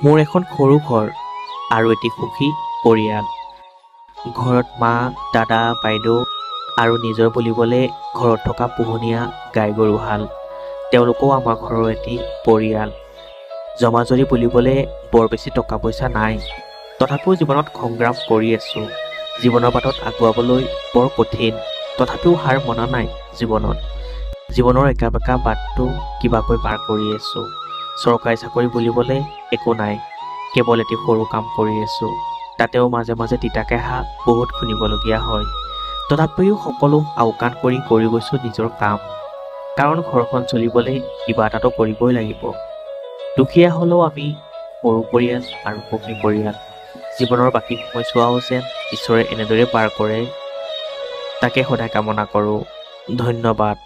মোৰ এখন সৰু ঘৰ আৰু এটি সুখী পৰিয়াল। ঘৰত মা, দাদা, বাইদেউ আৰু নিজৰ বুলিবলৈ ঘৰত থকা পোহনীয়া গাই গৰুহাল। তেওঁলোকও আমাৰ ঘৰৰ এটি পৰিয়াল। জমাজৰি বুলিবলৈ বৰ বেছি টকা পইচা নাই। তথাপিও জীৱনত সংগ্ৰাম কৰি আছোঁ। জীৱনৰ বাটত আগুৱাবলৈ বৰ কঠিন। তথাপিও হাৰ মনা নাই জীৱনত। জীৱনৰ একা বেকা বাটটো কিবাকৈ পাৰ কৰি আছোঁ। চৰকাৰী চাকৰি বুলিবলৈ একো নাই। কেৱল এটি সৰু কাম কৰি আছোঁ। তাতেও মাজে মাজে তিতাকে হাঁহ বহুত শুনিবলগীয়া হয়। তথাপিও সকলো আওকাণ কৰি গৈছোঁ নিজৰ কাম। কাৰণ ঘৰখন চলিবলৈ কিবা এটাতো কৰিবই লাগিব। দুখীয়া হ'লেও আমি সৰু পৰিয়াল আৰু সুখী পৰিয়াল। জীৱনৰ বাকী সময়ছোৱাও যেন ঈশ্বৰে এনেদৰে পাৰ কৰে, তাকে সদায় কামনা কৰোঁ। ধন্যবাদ।